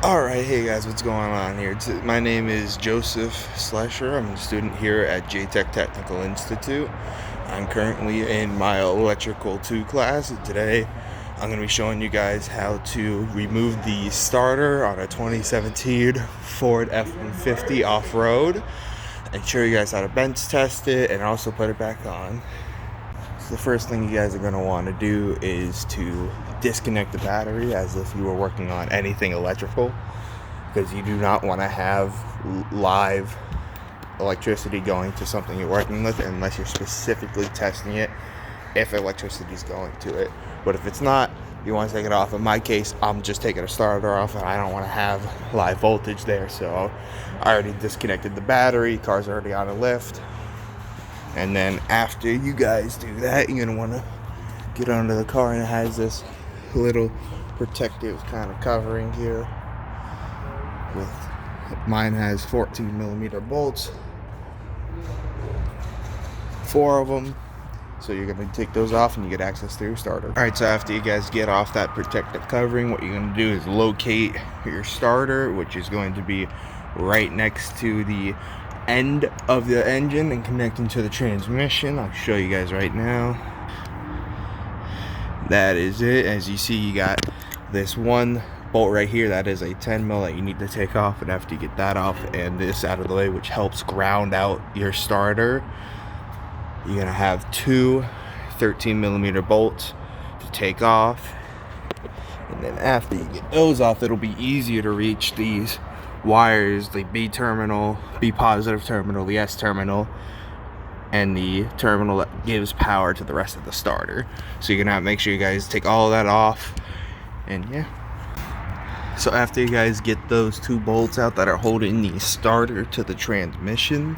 Alright, hey guys, what's going on here? My name is Joseph Slesher. I'm a student here at JTech Technical Institute. I'm currently in my Electrical 2 class. Today, I'm going to be showing you guys how to remove the starter on a 2017 Ford F150 off-road and show you guys how to bench test it and also put it back on. So the first thing you guys are going to want to do is to disconnect the battery as if you were working on anything electrical, because you do not want to have live electricity going to something you're working with unless you're specifically testing it if electricity is going to it. But if it's not, you want to take it off. In my case, I'm just taking a starter off and I don't want to have live voltage there, so I already disconnected the battery. Car's already on a lift. And then after you guys do that, you're going to want to get under the car, and it has this little protective kind of covering here. Mine has 14mm bolts, 4 of them. So you're going to take those off and you get access to your starter. Alright, so after you guys get off that protective covering, what you're going to do is locate your starter, which is going to be right next to the end of the engine and connecting to the transmission. I'll show you guys right now. That is it. As you see, you got this one bolt right here that is a 10mm that you need to take off, and after you get that off and this out of the way, which helps ground out your starter, you're gonna have 2 13mm bolts to take off. And then after you get those off, it'll be easier to reach these wires, the B terminal, B positive terminal, the S terminal, and the terminal that gives power to the rest of the starter. So you're gonna have to make sure you guys take all of that off. And yeah, so after you guys get those 2 bolts out that are holding the starter to the transmission,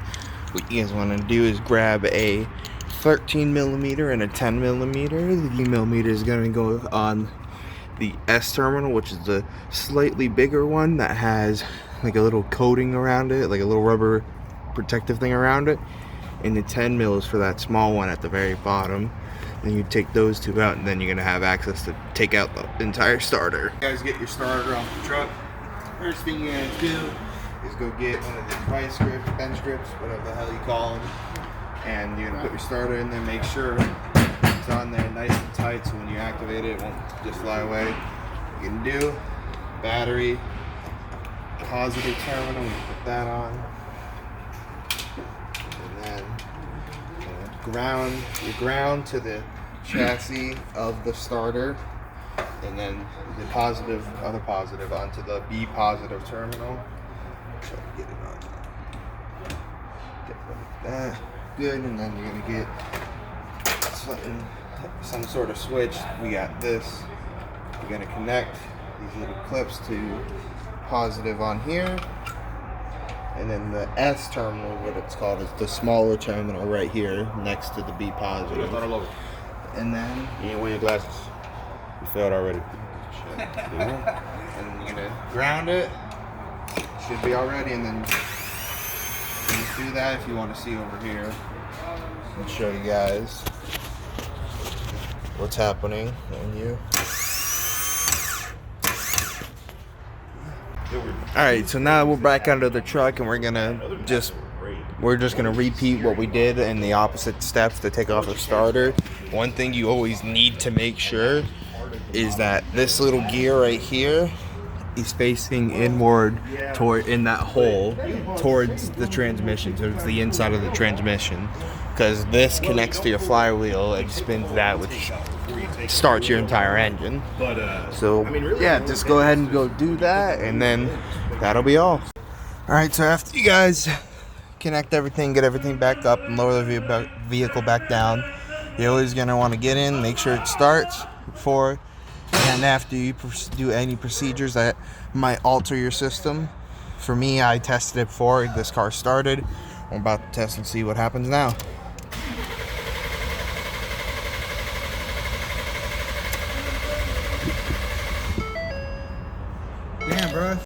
what you guys want to do is grab a 13mm and a 10mm. The 10mm is going to go on the S terminal, which is the slightly bigger one that has like a little coating around it, like a little rubber protective thing around it. And the 10mm is for that small one at the very bottom. Then you take those 2 out, and then you're gonna have access to take out the entire starter. You guys get your starter off the truck. First thing you're gonna do is go get one of these vice grips, bench grips, whatever the hell you call them, and you're gonna put your starter in there. Make sure it's on there nice and tight, so when you activate it, it won't just fly away. You can do battery, positive terminal. You put that on, and then ground to the chassis of the starter, and then the other positive onto the B positive terminal. Try to get it on. Get like that. Good. And then you're gonna get some sort of switch. We got this. You're gonna connect these little clips to positive on here. And then the S terminal, what it's called, is the smaller terminal right here next to the B positive. And then you ain't wearing glasses. You failed already. And you're gonna ground it. Should be all ready. And then just do that if you want to see over here. I'll show you guys what's happening. And you. Alright, so now we're back under the truck, and we're just gonna repeat what we did in the opposite steps to take off the starter. One thing you always need to make sure is that this little gear right here is facing inward in that hole towards the transmission, towards the inside of the transmission, because this connects to your flywheel and spins that, which starts your entire engine. So yeah, just go ahead and go do that, and then that'll be all. Alright, so after you guys connect everything, get everything back up, and lower the vehicle back down, you're always going to want to get in, make sure it starts before and after you do any procedures that might alter your system. For me, I tested it before this car started. I'm about to test and see what happens now. Damn, bro.